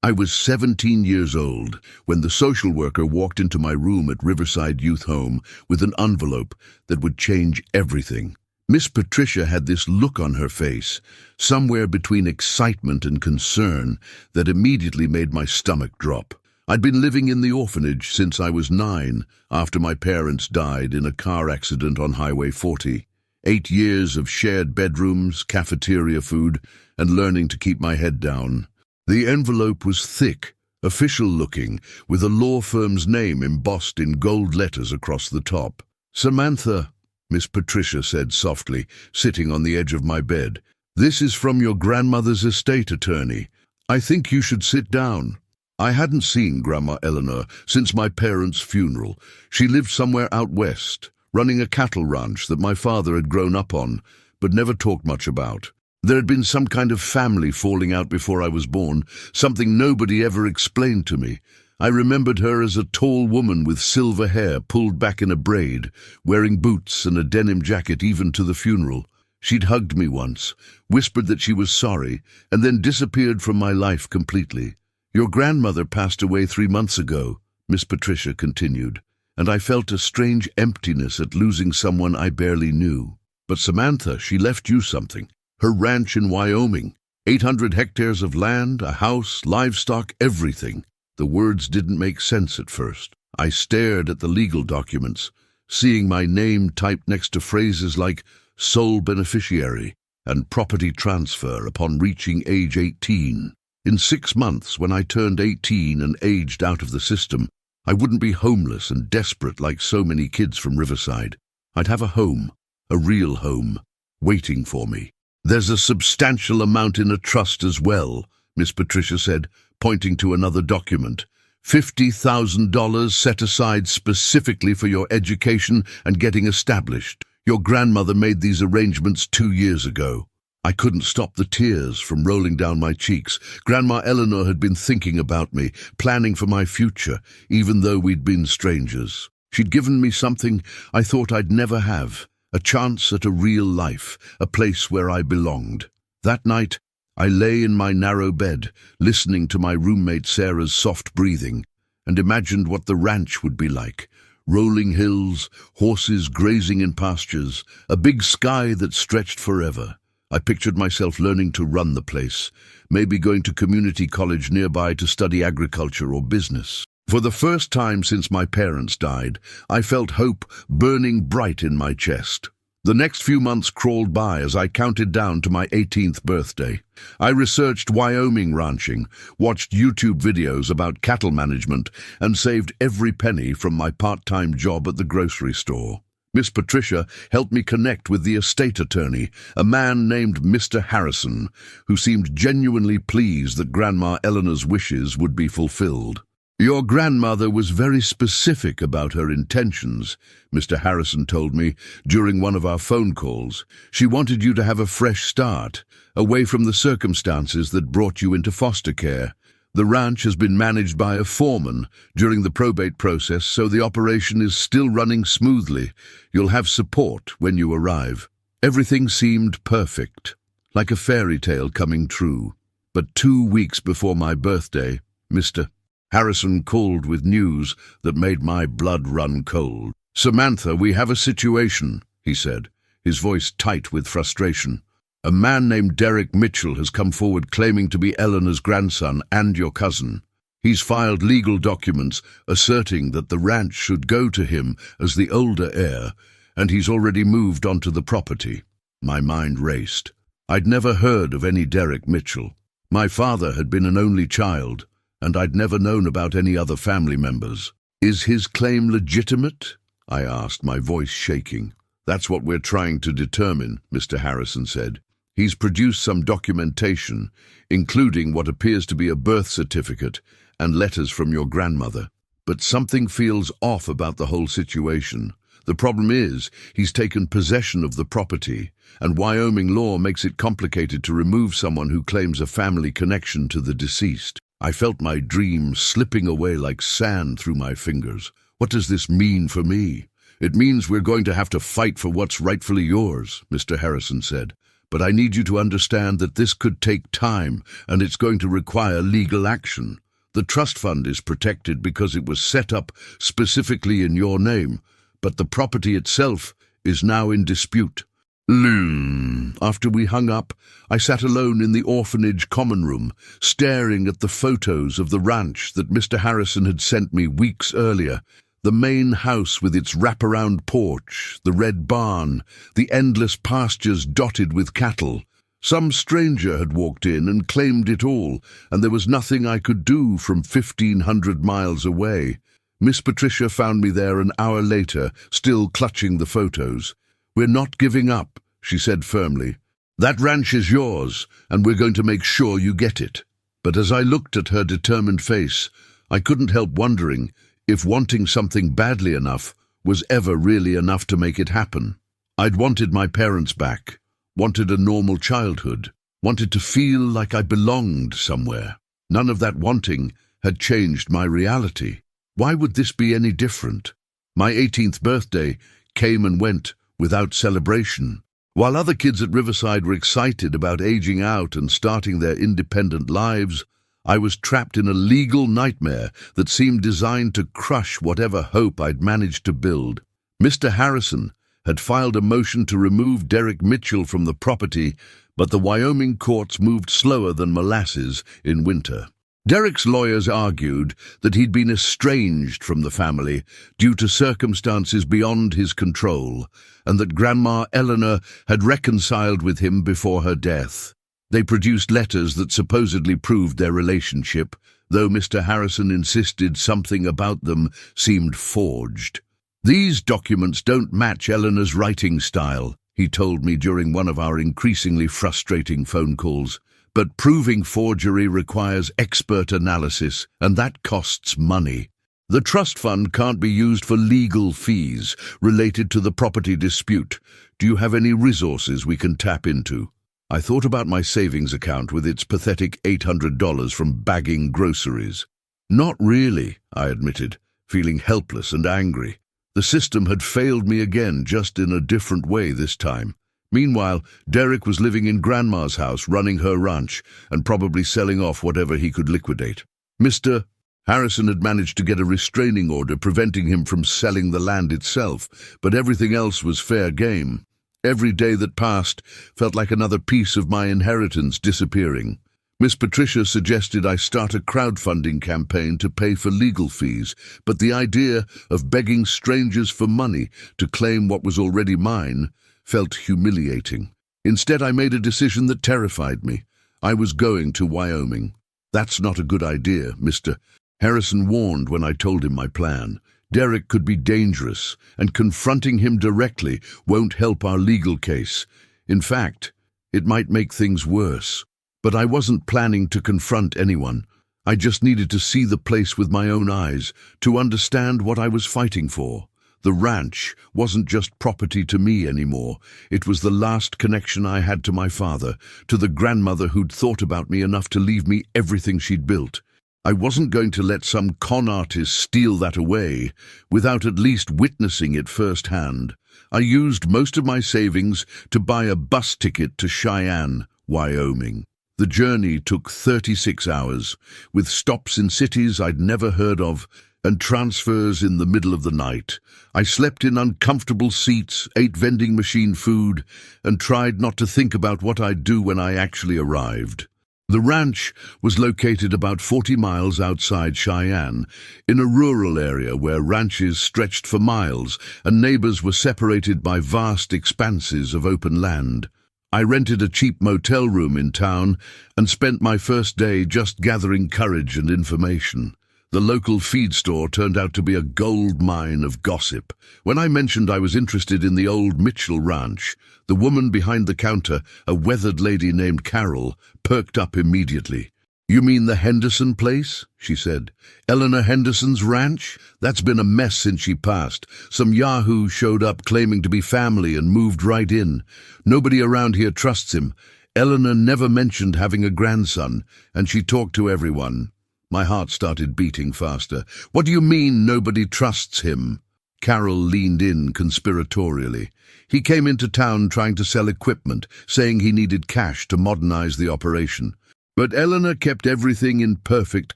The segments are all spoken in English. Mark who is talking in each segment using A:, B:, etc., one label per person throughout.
A: I was 17 years old when the social worker walked into my room at Riverside Youth Home with an envelope that would change everything. Miss Patricia had this look on her face, somewhere between excitement and concern, that immediately made my stomach drop. I'd been living in the orphanage since I was 9, after my parents died in a car accident on Highway 40. 8 years of shared bedrooms, cafeteria food, and learning to keep my head down. The envelope was thick, official-looking, with a law firm's name embossed in gold letters across the top. "Samantha," Miss Patricia said softly, sitting on the edge of my bed, "this is from your grandmother's estate attorney. I think you should sit down." I hadn't seen Grandma Eleanor since my parents' funeral. She lived somewhere out west, running a cattle ranch that my father had grown up on, but never talked much about. There had been some kind of family falling out before I was born, something nobody ever explained to me. I remembered her as a tall woman with silver hair pulled back in a braid, wearing boots and a denim jacket even to the funeral. She'd hugged me once, whispered that she was sorry, and then disappeared from my life completely. "Your grandmother passed away 3 months ago," Miss Patricia continued, "and I felt a strange emptiness at losing someone I barely knew. But Samantha, she left you something. Her ranch in Wyoming. 800 hectares of land, a house, livestock, everything." The words didn't make sense at first. I stared at the legal documents, seeing my name typed next to phrases like sole beneficiary and property transfer upon reaching age 18. In 6 months, when I turned 18 and aged out of the system, I wouldn't be homeless and desperate like so many kids from Riverside. I'd have a home, a real home, waiting for me. "There's a substantial amount in a trust as well," Miss Patricia said, pointing to another document. $50,000 set aside specifically for your education and getting established. Your grandmother made these arrangements 2 years ago. I couldn't stop the tears from rolling down my cheeks. Grandma Eleanor had been thinking about me, planning for my future, even though we'd been strangers. She'd given me something I thought I'd never have, a chance at a real life, a place where I belonged. That night, I lay in my narrow bed, listening to my roommate Sarah's soft breathing, and imagined what the ranch would be like. Rolling hills, horses grazing in pastures, a big sky that stretched forever. I pictured myself learning to run the place, maybe going to community college nearby to study agriculture or business. For the first time since my parents died, I felt hope burning bright in my chest. The next few months crawled by as I counted down to my 18th birthday. I researched Wyoming ranching, watched YouTube videos about cattle management, and saved every penny from my part-time job at the grocery store. Miss Patricia helped me connect with the estate attorney, a man named Mr. Harrison, who seemed genuinely pleased that Grandma Eleanor's wishes would be fulfilled. "Your grandmother was very specific about her intentions," Mr. Harrison told me during one of our phone calls. "She wanted you to have a fresh start, away from the circumstances that brought you into foster care. The ranch has been managed by a foreman during the probate process, so the operation is still running smoothly. You'll have support when you arrive." Everything seemed perfect, like a fairy tale coming true. But 2 weeks before my birthday, Mr. Harrison called with news that made my blood run cold. "Samantha, we have a situation," he said, his voice tight with frustration. "A man named Derek Mitchell has come forward claiming to be Eleanor's grandson and your cousin. He's filed legal documents asserting that the ranch should go to him as the older heir, and he's already moved onto the property." My mind raced. I'd never heard of any Derek Mitchell. My father had been an only child, and I'd never known about any other family members. "Is his claim legitimate?" I asked, my voice shaking. "That's what we're trying to determine," Mr. Harrison said. "He's produced some documentation, including what appears to be a birth certificate and letters from your grandmother. But something feels off about the whole situation. The problem is, he's taken possession of the property, and Wyoming law makes it complicated to remove someone who claims a family connection to the deceased." I felt my dreams slipping away like sand through my fingers. "What does this mean for me?" "It means we're going to have to fight for what's rightfully yours," Mr. Harrison said. but I need you to understand that this could take time and it's going to require legal action. The trust fund is protected because it was set up specifically in your name, but the property itself is now in dispute. After we hung up, I sat alone in the orphanage common room, staring at the photos of the ranch that Mr. Harrison had sent me weeks earlier. The main house with its wraparound porch, the red barn, the endless pastures dotted with cattle. Some stranger had walked in and claimed it all, and there was nothing I could do from 1,500 miles away. Miss Patricia found me there an hour later, still clutching the photos. "We're not giving up," she said firmly. "That ranch is yours, and we're going to make sure you get it." But as I looked at her determined face, I couldn't help wondering if wanting something badly enough was ever really enough to make it happen. I'd wanted my parents back, wanted a normal childhood, wanted to feel like I belonged somewhere. None of that wanting had changed my reality. Why would this be any different? My 18th birthday came and went without celebration. While other kids at Riverside were excited about aging out and starting their independent lives, I was trapped in a legal nightmare that seemed designed to crush whatever hope I'd managed to build. Mr. Harrison had filed a motion to remove Derek Mitchell from the property, but the Wyoming courts moved slower than molasses in winter. Derek's lawyers argued that he'd been estranged from the family due to circumstances beyond his control, and that Grandma Eleanor had reconciled with him before her death. They produced letters that supposedly proved their relationship, though Mr. Harrison insisted something about them seemed forged. "These documents don't match Eleanor's writing style," he told me during one of our increasingly frustrating phone calls. "But proving forgery requires expert analysis, and that costs money. The trust fund can't be used for legal fees related to the property dispute. Do you have any resources we can tap into?" I thought about my savings account with its pathetic $800 from bagging groceries. "Not really," I admitted, feeling helpless and angry. The system had failed me again, just in a different way this time. Meanwhile, Derek was living in Grandma's house, running her ranch, and probably selling off whatever he could liquidate. Mr. Harrison had managed to get a restraining order preventing him from selling the land itself, but everything else was fair game. Every day that passed felt like another piece of my inheritance disappearing. Miss Patricia suggested I start a crowdfunding campaign to pay for legal fees, but the idea of begging strangers for money to claim what was already mine felt humiliating. Instead, I made a decision that terrified me. I was going to Wyoming. "That's not a good idea," Mr. Harrison warned when I told him my plan. "Derek could be dangerous, and confronting him directly won't help our legal case. In fact, it might make things worse." But I wasn't planning to confront anyone. I just needed to see the place with my own eyes, to understand what I was fighting for. The ranch wasn't just property to me anymore. It was the last connection I had to my father, to the grandmother who'd thought about me enough to leave me everything she'd built. I wasn't going to let some con artist steal that away without at least witnessing it firsthand. I used most of my savings to buy a bus ticket to Cheyenne, Wyoming. The journey took 36 hours, with stops in cities I'd never heard of and transfers in the middle of the night. I slept in uncomfortable seats, ate vending machine food, and tried not to think about what I'd do when I actually arrived. The ranch was located about 40 miles outside Cheyenne, in a rural area where ranches stretched for miles and neighbors were separated by vast expanses of open land. I rented a cheap motel room in town and spent my first day just gathering courage and information. The local feed store turned out to be a gold mine of gossip. When I mentioned I was interested in the old Mitchell ranch, the woman behind the counter, a weathered lady named Carol, perked up immediately. "You mean the Henderson place?" she said. "Eleanor Henderson's ranch? That's been a mess since she passed. Some yahoo showed up claiming to be family and moved right in. Nobody around here trusts him. Eleanor never mentioned having a grandson, and she talked to everyone." My heart started beating faster. "What do you mean nobody trusts him?" Carol leaned in conspiratorially. He came into town trying to sell equipment, saying he needed cash to modernize the operation. But Eleanor kept everything in perfect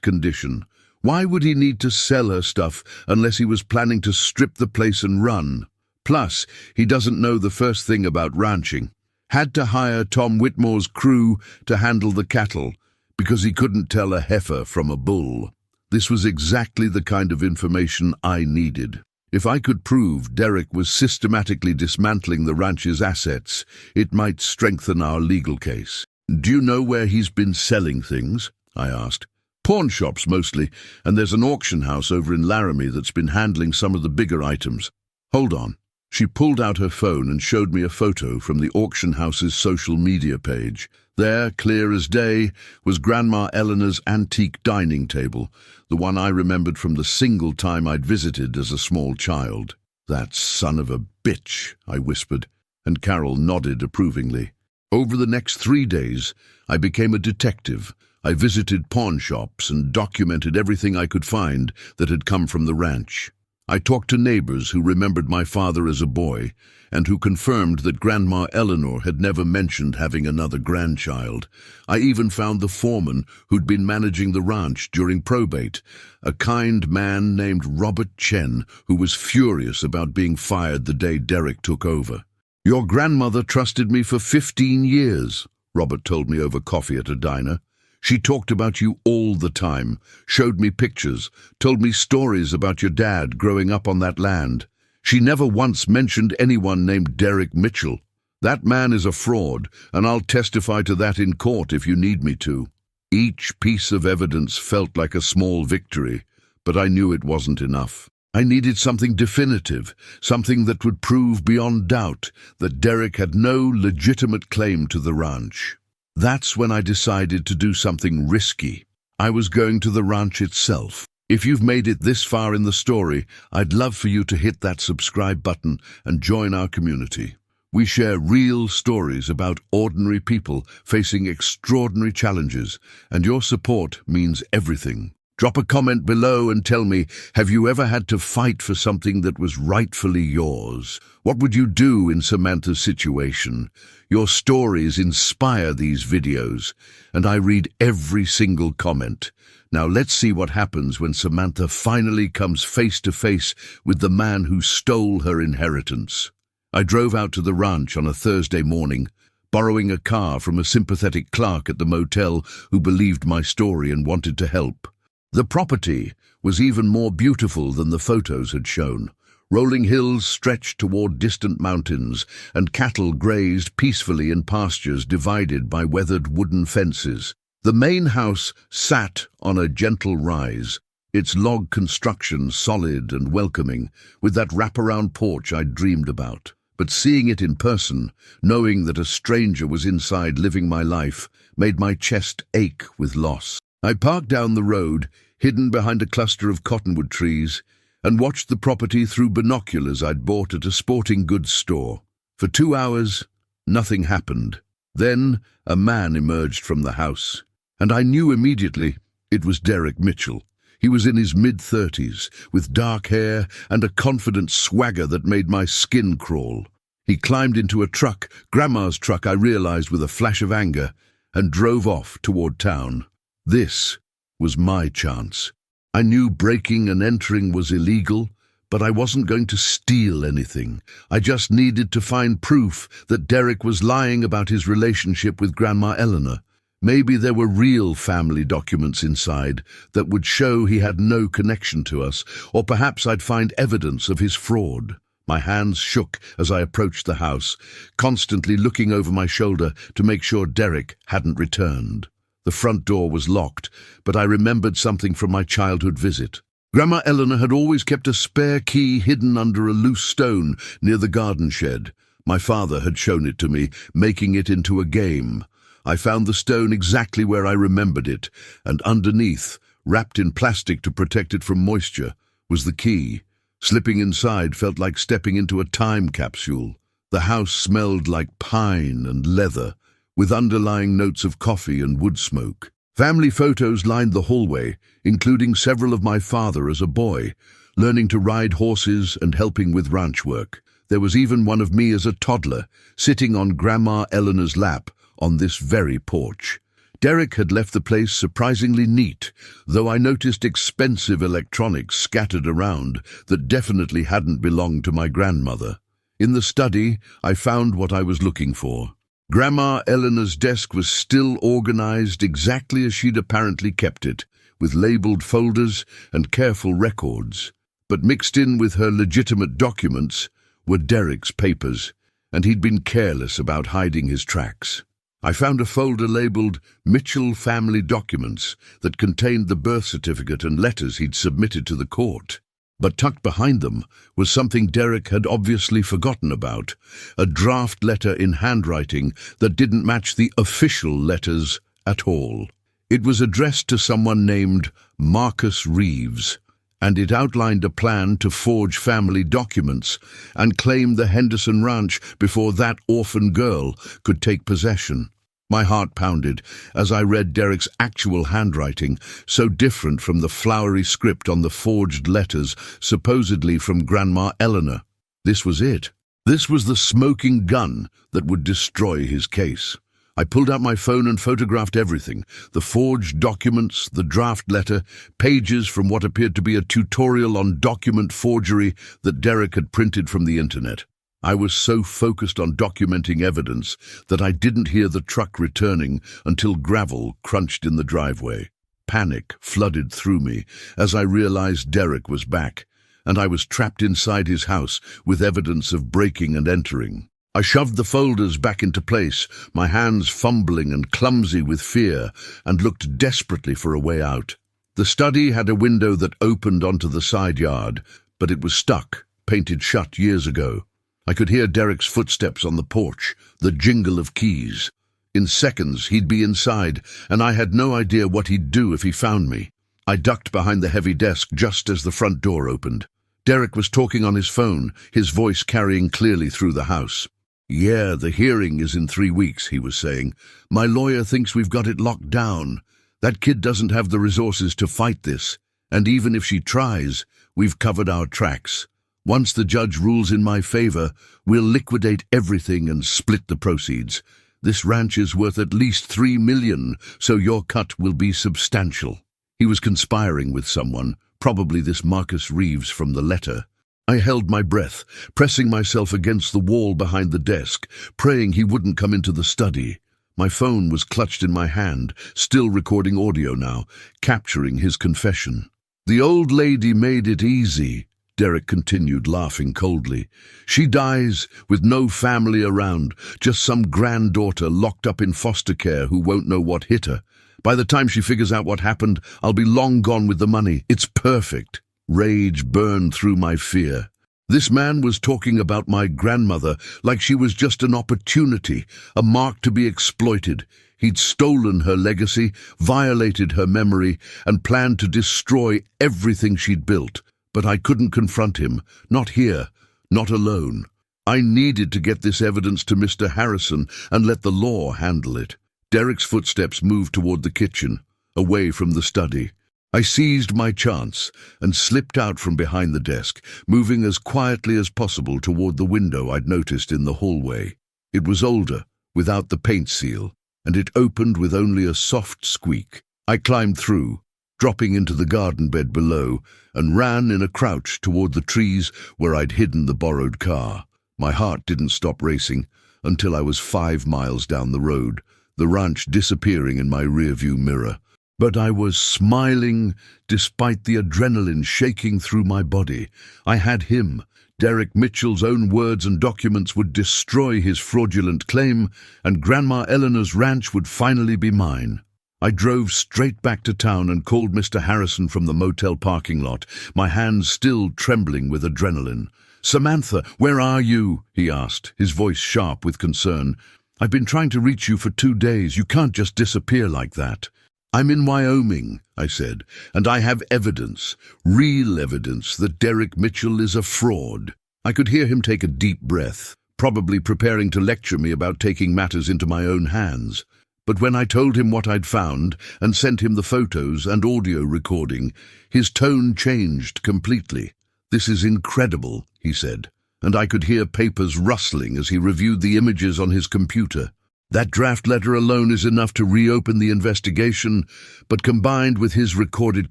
A: condition. Why would he need to sell her stuff unless he was planning to strip the place and run? Plus, he doesn't know the first thing about ranching. Had to hire Tom Whitmore's crew to handle the cattle because he couldn't tell a heifer from a bull. This was exactly the kind of information I needed. If I could prove Derek was systematically dismantling the ranch's assets, it might strengthen our legal case. "Do you know where he's been selling things?" I asked. "Pawn shops mostly, and there's an auction house over in Laramie that's been handling some of the bigger items." "Hold on." She pulled out her phone and showed me a photo from the auction house's social media page. There, clear as day, was Grandma Eleanor's antique dining table, the one I remembered from the single time I'd visited as a small child. "That son of a bitch," I whispered, and Carol nodded approvingly. Over the next 3 days, I became a detective. I visited pawn shops and documented everything I could find that had come from the ranch. I talked to neighbors who remembered my father as a boy and who confirmed that Grandma Eleanor had never mentioned having another grandchild. I even found the foreman who'd been managing the ranch during probate, a kind man named Robert Chen, who was furious about being fired the day Derek took over. "Your grandmother trusted me for 15 years, Robert told me over coffee at a diner. "She talked about you all the time, showed me pictures, told me stories about your dad growing up on that land. She never once mentioned anyone named Derek Mitchell. That man is a fraud, and I'll testify to that in court if you need me to." Each piece of evidence felt like a small victory, but I knew it wasn't enough. I needed something definitive, something that would prove beyond doubt that Derek had no legitimate claim to the ranch. That's when I decided to do something risky. I was going to the ranch itself. If you've made it this far in the story, I'd love for you to hit that subscribe button and join our community. We share real stories about ordinary people facing extraordinary challenges, and your support means everything. Drop a comment below and tell me, have you ever had to fight for something that was rightfully yours? What would you do in Samantha's situation? Your stories inspire these videos, and I read every single comment. Now let's see what happens when Samantha finally comes face to face with the man who stole her inheritance. I drove out to the ranch on a Thursday morning, borrowing a car from a sympathetic clerk at the motel who believed my story and wanted to help. The property was even more beautiful than the photos had shown. Rolling hills stretched toward distant mountains, and cattle grazed peacefully in pastures divided by weathered wooden fences. The main house sat on a gentle rise, its log construction solid and welcoming, with that wraparound porch I'd dreamed about. But seeing it in person, knowing that a stranger was inside living my life, made my chest ache with loss. I parked down the road, hidden behind a cluster of cottonwood trees, and watched the property through binoculars I'd bought at a sporting goods store. For 2 hours, nothing happened. Then a man emerged from the house, and I knew immediately it was Derek Mitchell. He was in his mid-30s, with dark hair and a confident swagger that made my skin crawl. He climbed into a truck, Grandma's truck, I realized with a flash of anger, and drove off toward town. This was my chance. I knew breaking and entering was illegal, but I wasn't going to steal anything. I just needed to find proof that Derek was lying about his relationship with Grandma Eleanor. Maybe there were real family documents inside that would show he had no connection to us, or perhaps I'd find evidence of his fraud. My hands shook as I approached the house, constantly looking over my shoulder to make sure Derek hadn't returned. The front door was locked, but I remembered something from my childhood visit. Grandma Eleanor had always kept a spare key hidden under a loose stone near the garden shed. My father had shown it to me, making it into a game. I found the stone exactly where I remembered it, and underneath, wrapped in plastic to protect it from moisture, was the key. Slipping inside felt like stepping into a time capsule. The house smelled like pine and leather, with underlying notes of coffee and wood smoke. Family photos lined the hallway, including several of my father as a boy. learning to ride horses and helping with ranch work. There was even one of me as a toddler, sitting on Grandma Eleanor's lap on this very porch. Derek had left the place surprisingly neat, though I noticed expensive electronics scattered around that definitely hadn't belonged to my grandmother. In the study, I found what I was looking for. Grandma Eleanor's desk was still organized exactly as she'd apparently kept it, with labeled folders and careful records. But mixed in with her legitimate documents were Derek's papers, and he'd been careless about hiding his tracks. I found a folder labeled Mitchell Family Documents that contained the birth certificate and letters he'd submitted to the court. But tucked behind them was something Derek had obviously forgotten about, a draft letter in handwriting that didn't match the official letters at all. It was addressed to someone named Marcus Reeves, and it outlined a plan to forge family documents and claim the Henderson Ranch before that orphan girl could take possession. My heart pounded as I read Derek's actual handwriting, so different from the flowery script on the forged letters, supposedly from Grandma Eleanor. This was it. This was the smoking gun that would destroy his case. I pulled out my phone and photographed everything: the forged documents, the draft letter, pages from what appeared to be a tutorial on document forgery that Derek had printed from the internet. I was so focused on documenting evidence that I didn't hear the truck returning until gravel crunched in the driveway. Panic flooded through me as I realized Derek was back, and I was trapped inside his house with evidence of breaking and entering. I shoved the folders back into place, my hands fumbling and clumsy with fear, and looked desperately for a way out. The study had a window that opened onto the side yard, but it was stuck, painted shut years ago. I could hear Derek's footsteps on the porch, the jingle of keys. In seconds, he'd be inside, and I had no idea what he'd do if he found me. I ducked behind the heavy desk just as the front door opened. Derek was talking on his phone, his voice carrying clearly through the house. "Yeah, the hearing is in 3 weeks," he was saying. "My lawyer thinks we've got it locked down. That kid doesn't have the resources to fight this, and even if she tries, we've covered our tracks. Once the judge rules in my favor, we'll liquidate everything and split the proceeds. This ranch is worth at least $3 million, so your cut will be substantial." He was conspiring with someone, probably this Marcus Reeves from the letter. I held my breath, pressing myself against the wall behind the desk, praying he wouldn't come into the study. My phone was clutched in my hand, still recording audio now, capturing his confession. "The old lady made it easy," Derek continued, laughing coldly. "She dies with no family around, just some granddaughter locked up in foster care who won't know what hit her. By the time she figures out what happened, I'll be long gone with the money. It's perfect." Rage burned through my fear. This man was talking about my grandmother like she was just an opportunity, a mark to be exploited. He'd stolen her legacy, violated her memory, and planned to destroy everything she'd built. But I couldn't confront him, not here, not alone. I needed to get this evidence to Mr. Harrison and let the law handle it. Derek's footsteps moved toward the kitchen, away from the study. I seized my chance and slipped out from behind the desk, moving as quietly as possible toward the window I'd noticed in the hallway. It was older, without the paint seal, and it opened with only a soft squeak. I climbed through, dropping into the garden bed below, and ran in a crouch toward the trees where I'd hidden the borrowed car. My heart didn't stop racing until I was 5 miles down the road, the ranch disappearing in my rearview mirror. But I was smiling despite the adrenaline shaking through my body. I had him. Derek Mitchell's own words and documents would destroy his fraudulent claim, and Grandma Eleanor's ranch would finally be mine. I drove straight back to town and called Mr. Harrison from the motel parking lot, my hands still trembling with adrenaline. "Samantha, where are you?" he asked, his voice sharp with concern. "I've been trying to reach you for 2 days. You can't just disappear like that." "I'm in Wyoming," I said, "and I have evidence, real evidence, that Derek Mitchell is a fraud." I could hear him take a deep breath, probably preparing to lecture me about taking matters into my own hands. But when I told him what I'd found and sent him the photos and audio recording, his tone changed completely. "This is incredible," he said, and I could hear papers rustling as he reviewed the images on his computer. "That draft letter alone is enough to reopen the investigation, but combined with his recorded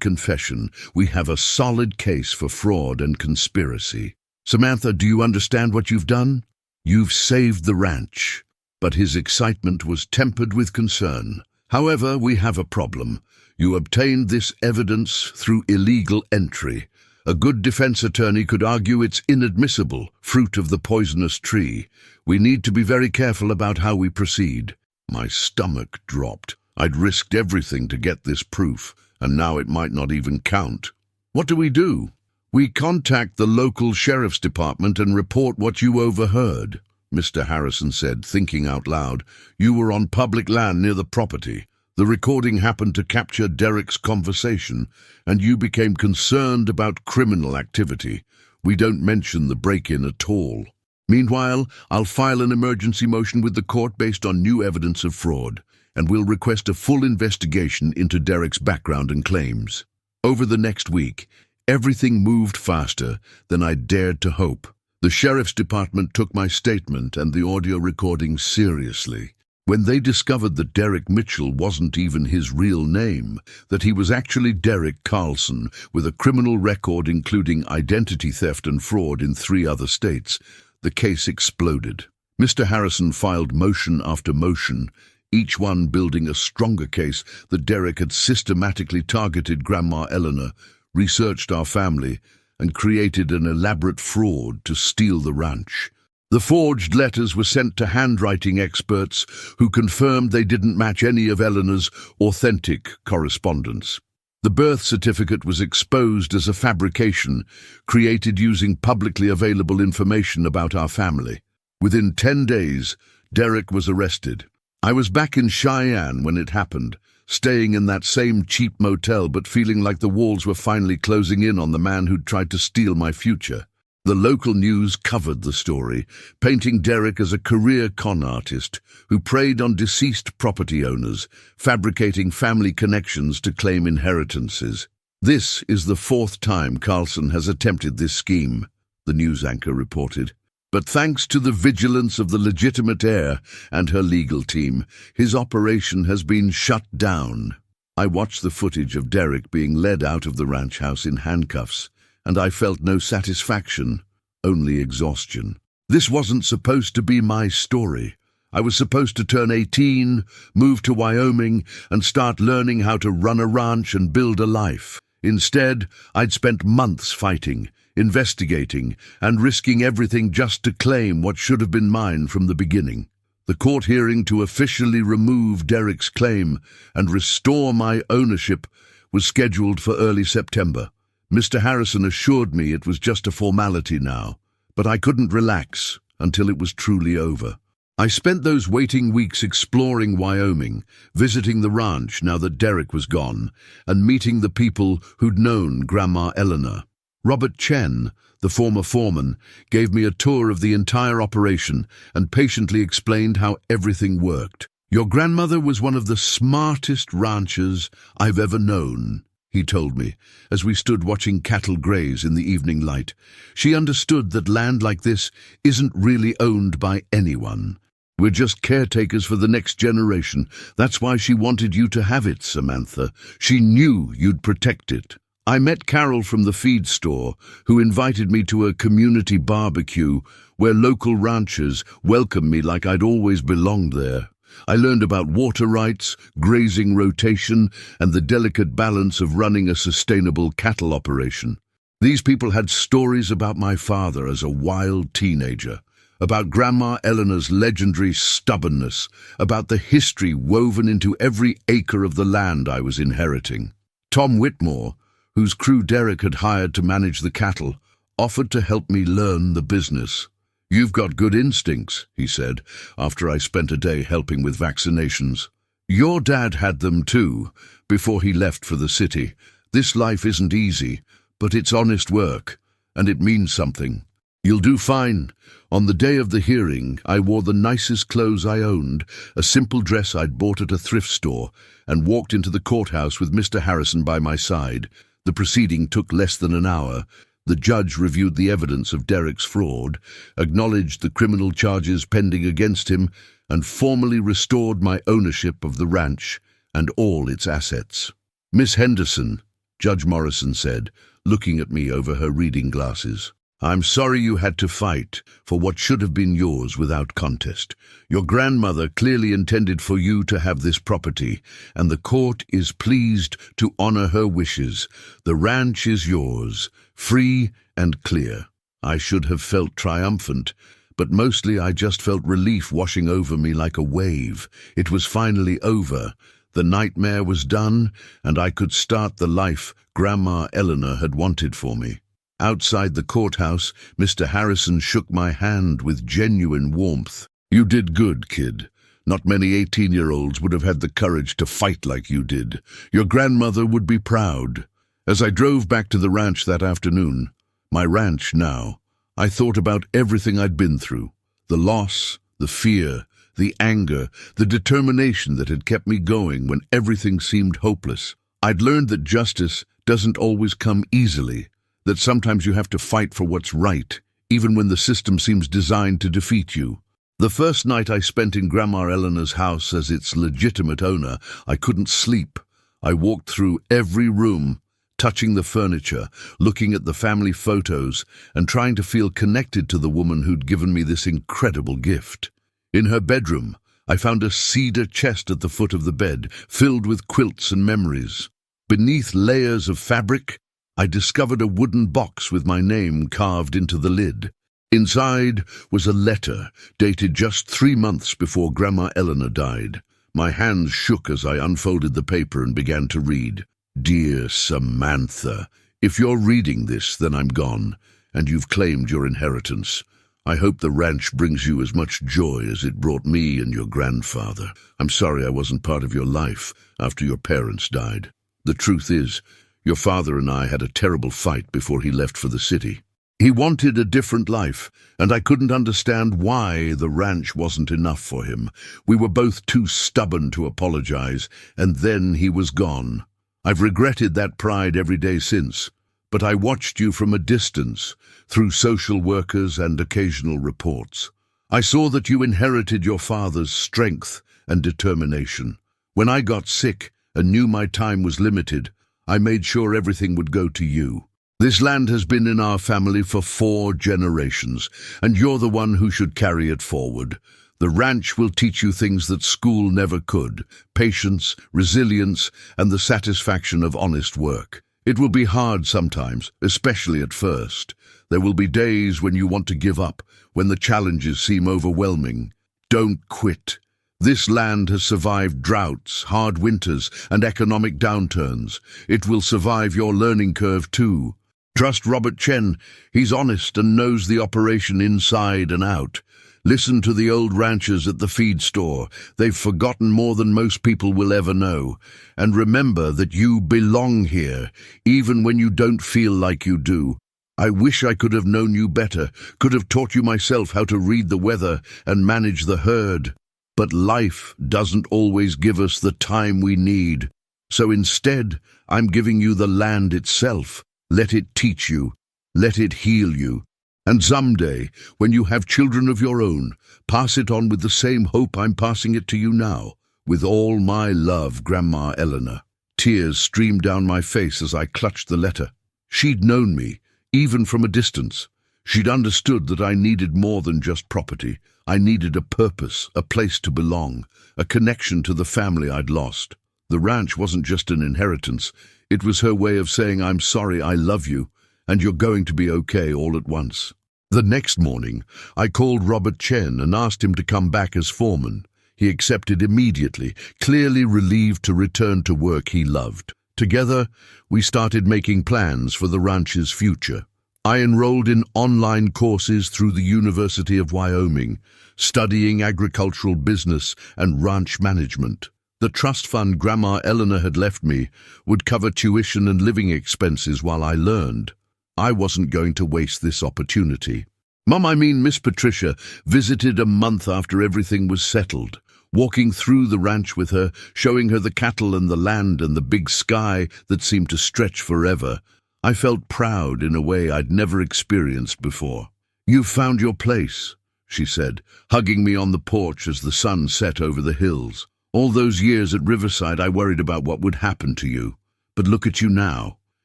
A: confession, we have a solid case for fraud and conspiracy. Samantha, do you understand what you've done? You've saved the ranch." But his excitement was tempered with concern. "However, we have a problem. You obtained this evidence through illegal entry. A good defense attorney could argue it's inadmissible, fruit of the poisonous tree. We need to be very careful about how we proceed." My stomach dropped. I'd risked everything to get this proof, and now it might not even count. "What do we do?" "We contact the local sheriff's department and report what you overheard," Mr. Harrison said, thinking out loud. "You were on public land near the property. The recording happened to capture Derek's conversation, and you became concerned about criminal activity. We don't mention the break-in at all. Meanwhile, I'll file an emergency motion with the court based on new evidence of fraud, and we'll request a full investigation into Derek's background and claims." Over the next week, everything moved faster than I dared to hope. The sheriff's department took my statement and the audio recording seriously. When they discovered that Derek Mitchell wasn't even his real name, that he was actually Derek Carlson, with a criminal record including identity theft and fraud in 3 other states, the case exploded. Mr. Harrison filed motion after motion, each one building a stronger case that Derek had systematically targeted Grandma Eleanor, researched our family, and created an elaborate fraud to steal the ranch. The forged letters were sent to handwriting experts who confirmed they didn't match any of Eleanor's authentic correspondence. The birth certificate was exposed as a fabrication created using publicly available information about our family. Within 10 days, Derek was arrested. I was back in Cheyenne when it happened, staying in that same cheap motel but feeling like the walls were finally closing in on the man who'd tried to steal my future. The local news covered the story, painting Derek as a career con artist who preyed on deceased property owners, fabricating family connections to claim inheritances. "This is the 4th time Carlson has attempted this scheme," the news anchor reported. "But thanks to the vigilance of the legitimate heir and her legal team, his operation has been shut down." I watched the footage of Derek being led out of the ranch house in handcuffs, and I felt no satisfaction, only exhaustion. This wasn't supposed to be my story. I was supposed to turn 18, move to Wyoming, and start learning how to run a ranch and build a life. Instead, I'd spent months fighting, investigating, and risking everything just to claim what should have been mine from the beginning. The court hearing to officially remove Derek's claim and restore my ownership was scheduled for early September. Mr. Harrison assured me it was just a formality now, but I couldn't relax until it was truly over. I spent those waiting weeks exploring Wyoming, visiting the ranch now that Derek was gone, and meeting the people who'd known Grandma Eleanor. Robert Chen, the former foreman, gave me a tour of the entire operation and patiently explained how everything worked. "Your grandmother was one of the smartest ranchers I've ever known," he told me, as we stood watching cattle graze in the evening light. "She understood that land like this isn't really owned by anyone. We're just caretakers for the next generation. That's why she wanted you to have it, Samantha. She knew you'd protect it." I met Carol from the feed store, who invited me to a community barbecue where local ranchers welcomed me like I'd always belonged there. I learned about water rights, grazing rotation, and the delicate balance of running a sustainable cattle operation. These people had stories about my father as a wild teenager, about Grandma Eleanor's legendary stubbornness, about the history woven into every acre of the land I was inheriting. Tom Whitmore, whose crew Derek had hired to manage the cattle, offered to help me learn the business. "You've got good instincts," he said, after I spent a day helping with vaccinations. "Your dad had them too, before he left for the city. This life isn't easy, but it's honest work, and it means something. You'll do fine." On the day of the hearing, I wore the nicest clothes I owned, a simple dress I'd bought at a thrift store, and walked into the courthouse with Mr. Harrison by my side. The proceeding took less than an hour. The judge reviewed the evidence of Derek's fraud, acknowledged the criminal charges pending against him, and formally restored my ownership of the ranch and all its assets. "Miss Henderson," Judge Morrison said, looking at me over her reading glasses, "I'm sorry you had to fight for what should have been yours without contest. Your grandmother clearly intended for you to have this property, and the court is pleased to honor her wishes. The ranch is yours, free and clear." I should have felt triumphant, but mostly I just felt relief washing over me like a wave. It was finally over. The nightmare was done, and I could start the life Grandma Eleanor had wanted for me. Outside the courthouse, Mr. Harrison shook my hand with genuine warmth. "You did good, kid. Not many 18-year-olds would have had the courage to fight like you did. Your grandmother would be proud." As I drove back to the ranch that afternoon, my ranch now, I thought about everything I'd been through. The loss, the fear, the anger, the determination that had kept me going when everything seemed hopeless. I'd learned that justice doesn't always come easily, that sometimes you have to fight for what's right, even when the system seems designed to defeat you. The first night I spent in Grandma Eleanor's house as its legitimate owner, I couldn't sleep. I walked through every room, touching the furniture, looking at the family photos, and trying to feel connected to the woman who'd given me this incredible gift. In her bedroom, I found a cedar chest at the foot of the bed, filled with quilts and memories. Beneath layers of fabric, I discovered a wooden box with my name carved into the lid. Inside was a letter dated just 3 months before Grandma Eleanor died. My hands shook as I unfolded the paper and began to read. "Dear Samantha, if you're reading this, then I'm gone, and you've claimed your inheritance. I hope the ranch brings you as much joy as it brought me and your grandfather. I'm sorry I wasn't part of your life after your parents died. The truth is, your father and I had a terrible fight before he left for the city. He wanted a different life, and I couldn't understand why the ranch wasn't enough for him. We were both too stubborn to apologize, and then he was gone. I've regretted that pride every day since, but I watched you from a distance, through social workers and occasional reports. I saw that you inherited your father's strength and determination. When I got sick and knew my time was limited, I made sure everything would go to you. This land has been in our family for 4 generations, and you're the one who should carry it forward. The ranch will teach you things that school never could: patience, resilience, and the satisfaction of honest work. It will be hard sometimes, especially at first. There will be days when you want to give up, when the challenges seem overwhelming. Don't quit. This land has survived droughts, hard winters, and economic downturns. It will survive your learning curve too. Trust Robert Chen. He's honest and knows the operation inside and out. Listen to the old ranchers at the feed store. They've forgotten more than most people will ever know. And remember that you belong here, even when you don't feel like you do. I wish I could have known you better, could have taught you myself how to read the weather and manage the herd. But life doesn't always give us the time we need. So instead, I'm giving you the land itself. Let it teach you. Let it heal you. And someday, when you have children of your own, pass it on with the same hope I'm passing it to you now. With all my love, Grandma Eleanor. Tears streamed down my face as I clutched the letter. She'd known me, even from a distance. She'd understood that I needed more than just property. I needed a purpose, a place to belong, a connection to the family I'd lost. The ranch wasn't just an inheritance. It was her way of saying, "I'm sorry, I love you, and you're going to be okay all at once." The next morning, I called Robert Chen and asked him to come back as foreman. He accepted immediately, clearly relieved to return to work he loved. Together, we started making plans for the ranch's future. I enrolled in online courses through the University of Wyoming, studying agricultural business and ranch management. The trust fund Grandma Eleanor had left me would cover tuition and living expenses while I learned. I wasn't going to waste this opportunity. Miss Patricia, visited a month after everything was settled, walking through the ranch with her, showing her the cattle and the land and the big sky that seemed to stretch forever. I felt proud in a way I'd never experienced before. "You've found your place," she said, hugging me on the porch as the sun set over the hills. "All those years at Riverside I worried about what would happen to you. But look at you now.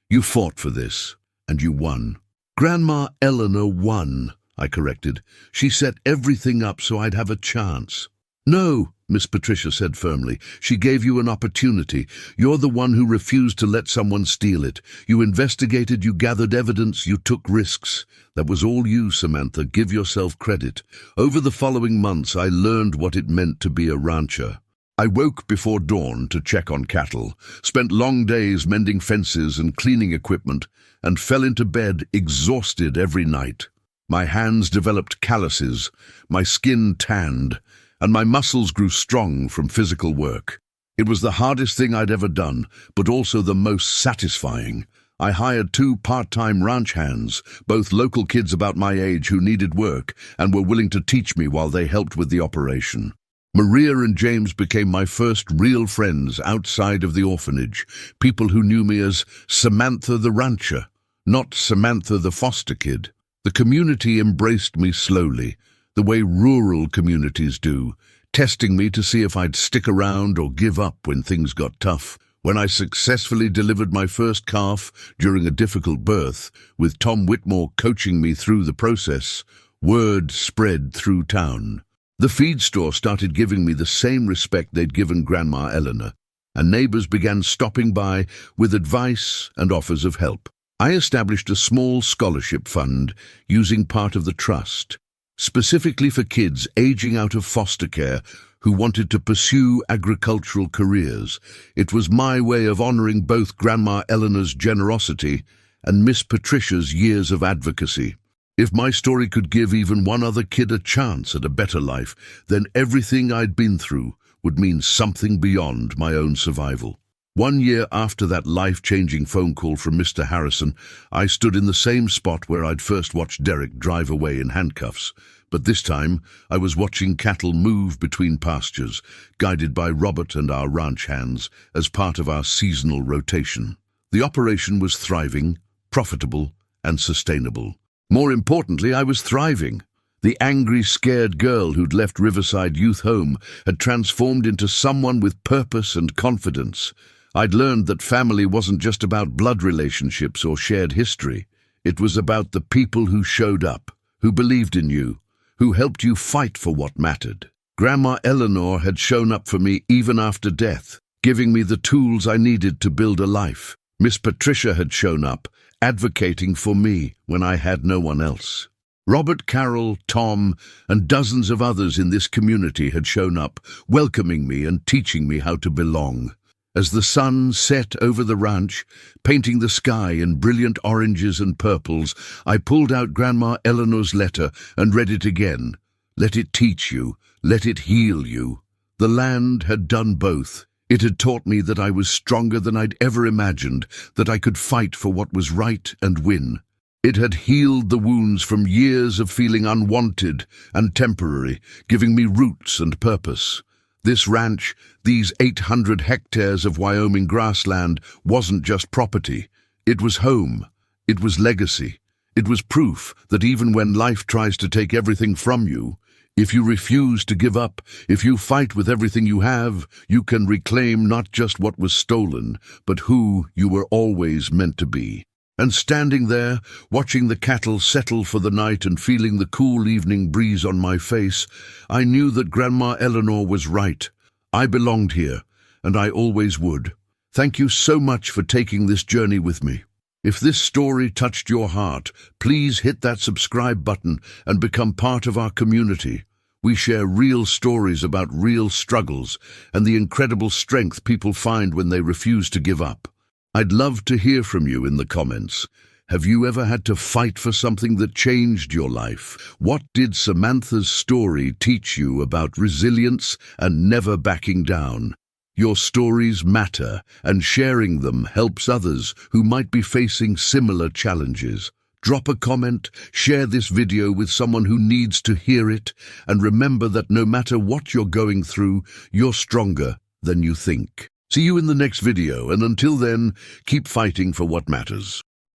A: You fought for this, and you won." "Grandma Eleanor won," I corrected. "She set everything up so I'd have a chance." "No," Miss Patricia said firmly. "She gave you an opportunity. You're the one who refused to let someone steal it. You investigated, you gathered evidence, you took risks. That was all you, Samantha. Give yourself credit. Over the following months, I learned what it meant to be a rancher. I woke before dawn to check on cattle, spent long days mending fences and cleaning equipment, and fell into bed exhausted every night. My hands developed calluses, my skin tanned, and my muscles grew strong from physical work. It was the hardest thing I'd ever done, but also the most satisfying. I hired 2 part-time ranch hands, both local kids about my age who needed work and were willing to teach me while they helped with the operation. Maria and James became my first real friends outside of the orphanage, people who knew me as Samantha the rancher, not Samantha the foster kid. The community embraced me slowly, the way rural communities do, testing me to see if I'd stick around or give up when things got tough. When I successfully delivered my first calf during a difficult birth, with Tom Whitmore coaching me through the process, word spread through town. The feed store started giving me the same respect they'd given Grandma Eleanor, and neighbors began stopping by with advice and offers of help. I established a small scholarship fund using part of the trust, specifically for kids aging out of foster care who wanted to pursue agricultural careers. It was my way of honoring both Grandma Eleanor's generosity and Miss Patricia's years of advocacy. If my story could give even one other kid a chance at a better life, then everything I'd been through would mean something beyond my own survival. 1 year after that life-changing phone call from Mr. Harrison, I stood in the same spot where I'd first watched Derek drive away in handcuffs. But this time, I was watching cattle move between pastures, guided by Robert and our ranch hands as part of our seasonal rotation. The operation was thriving, profitable, and sustainable. More importantly, I was thriving. The angry, scared girl who'd left Riverside Youth Home had transformed into someone with purpose and confidence. I'd learned that family wasn't just about blood relationships or shared history. It was about the people who showed up, who believed in you, who helped you fight for what mattered. Grandma Eleanor had shown up for me even after death, giving me the tools I needed to build a life. Miss Patricia had shown up, advocating for me when I had no one else. Robert, Carol, Tom, and dozens of others in this community had shown up, welcoming me and teaching me how to belong. As the sun set over the ranch, painting the sky in brilliant oranges and purples, I pulled out Grandma Eleanor's letter and read it again. Let it teach you, let it heal you. The land had done both. It had taught me that I was stronger than I'd ever imagined, that I could fight for what was right and win. It had healed the wounds from years of feeling unwanted and temporary, giving me roots and purpose. This ranch, these 800 hectares of Wyoming grassland, wasn't just property. It was home. It was legacy. It was proof that even when life tries to take everything from you, if you refuse to give up, if you fight with everything you have, you can reclaim not just what was stolen, but who you were always meant to be. And standing there, watching the cattle settle for the night and feeling the cool evening breeze on my face, I knew that Grandma Eleanor was right. I belonged here, and I always would. Thank you so much for taking this journey with me. If this story touched your heart, please hit that subscribe button and become part of our community. We share real stories about real struggles and the incredible strength people find when they refuse to give up. I'd love to hear from you in the comments. Have you ever had to fight for something that changed your life? What did Samantha's story teach you about resilience and never backing down? Your stories matter, and sharing them helps others who might be facing similar challenges. Drop a comment, share this video with someone who needs to hear it, and remember that no matter what you're going through, you're stronger than you think. See you in the next video, and until then, keep fighting for what matters.